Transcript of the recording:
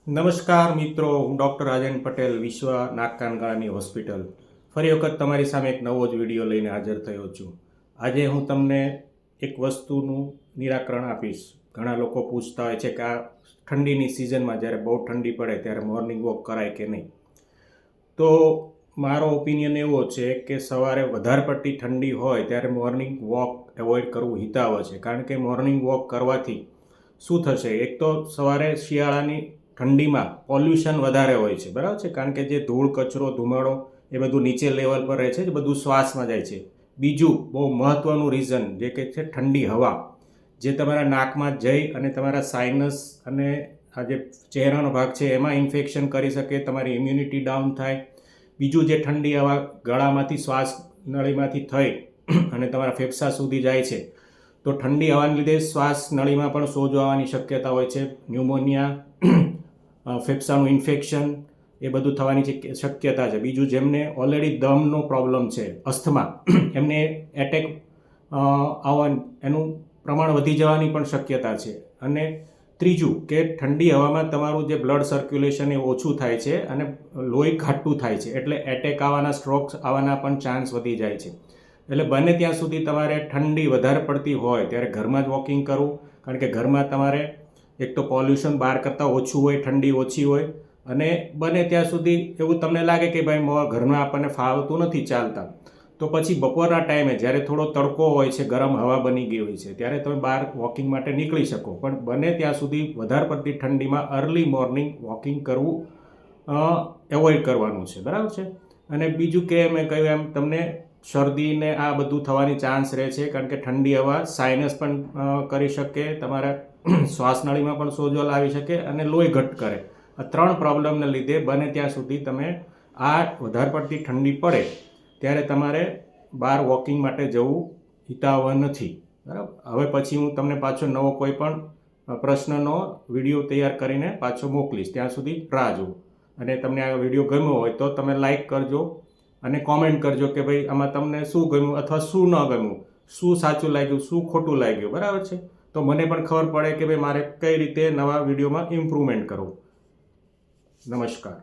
નમસ્કાર મિત્રો, હું ડૉક્ટર રાજન પટેલ, વિશ્વ નાક કાન ગળાની હોસ્પિટલ ફરી વખત તમારી સામે એક નવો જ વિડીયો લઈને હાજર થયો છું. આજે હું તમને એક વસ્તુનું નિરાકરણ આપીશ. ઘણા લોકો પૂછતા હોય છે કે આ ઠંડીની સિઝનમાં જ્યારે બહુ ઠંડી પડે ત્યારે મોર્નિંગ વોક કરાય કે નહીં. તો મારો ઓપિનિયન એવો છે કે સવારે વધારે પડતી ઠંડી હોય ત્યારે મોર્નિંગ વોક એવોઇડ કરવું હિતાવહ છે. કારણ કે મોર્નિંગ વોક કરવાથી શું થશે, એક તો સવારે શિયાળાની ઠંડીમાં પોલ્યુશન વધારે હોય છે, બરાબર છે, કારણ કે જે ધૂળ કચરો ધુમાડો એ બધું નીચે લેવલ પર રહે છે, એ બધું શ્વાસમાં જાય છે. બીજું બહુ મહત્ત્વનું રીઝન જે કે છે ઠંડી હવા, જે તમારા નાકમાં જઈ અને તમારા સાઇનસ અને આ જે ચહેરાનો ભાગ છે એમાં ઇન્ફેક્શન કરી શકે, તમારી ઇમ્યુનિટી ડાઉન થાય. બીજું જે ઠંડી હવા ગળામાંથી શ્વાસ નળીમાંથી થઈ અને તમારા ફેફસા સુધી જાય છે, તો ઠંડી હવાને લીધે શ્વાસ નળીમાં પણ સોજો આવવાની શક્યતા હોય છે. ન્યુમોનિયા, ફેફસાનું ઇન્ફેક્શન એ બધું થવાની શક્યતા છે. બીજું, જેમને ઓલરેડી દમનો પ્રોબ્લેમ છે, અસ્થમા, એમને એટેક એનું પ્રમાણ વધી જવાની પણ શક્યતા છે. અને ત્રીજું કે ઠંડી હવામાં તમારું જે બ્લડ સર્ક્યુલેશન એ ઓછું થાય છે અને લોહી ઘાટું થાય છે, એટલે એટેક આવવાના, સ્ટ્રોક્સ આવવાના પણ ચાન્સ વધી જાય છે. એટલે બને ત્યાં સુધી તમારે ઠંડી વધારે પડતી હોય ત્યારે ઘરમાં જ વોકિંગ કરવું, કારણ કે ઘરમાં તમારે એક તો પોલ્યુશન બહાર કરતાં ઓછું હોય, ઠંડી ઓછી હોય, અને બને ત્યાં સુધી એવું તમને લાગે કે ભાઈ ઘરમાં આપણને ફાવતું નથી ચાલતા, તો પછી બપોરના ટાઈમે જ્યારે થોડો તડકો હોય છે, ગરમ હવા બની ગઈ હોય છે, ત્યારે તમે બહાર વોકિંગ માટે નીકળી શકો. પણ બને ત્યાં સુધી વધારે પડતી ઠંડીમાં અર્લી મોર્નિંગ વોકિંગ કરવું એવોઇડ કરવાનું છે, બરાબર છે. અને બીજું કે મેં કહ્યું એમ, તમને શરદીને આ બધું થવાની ચાન્સ રહે છે, કારણ કે ઠંડી હવા સાઇનસ પણ કરી શકે, તમારા શ્વાસનળીમાં પણ સોજો લાવી શકે અને લોહી ઘટ કરે. આ ત્રણ પ્રોબ્લેમને લીધે બને ત્યાં સુધી તમે આ વધારે પડતી ઠંડી પડે ત્યારે તમારે બહાર વોકિંગ માટે જવું હિતાવહ નથી, બરાબર. હવે પછી હું તમને પાછો નવો કોઈ પણ પ્રશ્નનો વિડીયો તૈયાર કરીને પાછો મોકલીશ. ત્યાં સુધી રાહ જુઓ. અને તમને આ વિડીયો ગમ્યો હોય તો તમે લાઈક કરજો અને કોમેન્ટ કરજો કે ભાઈ આમાં તમને શું ગમ્યું અથવા શું ન ગમ્યું, શું સાચું લાગ્યું, શું ખોટું લાગ્યું, બરાબર છે. તો મને પણ ખબર પડે કે ભાઈ મારે કઈ રીતે નવા વિડીયોમાં ઇમ્પ્રુવમેન્ટ કરવું. નમસ્કાર.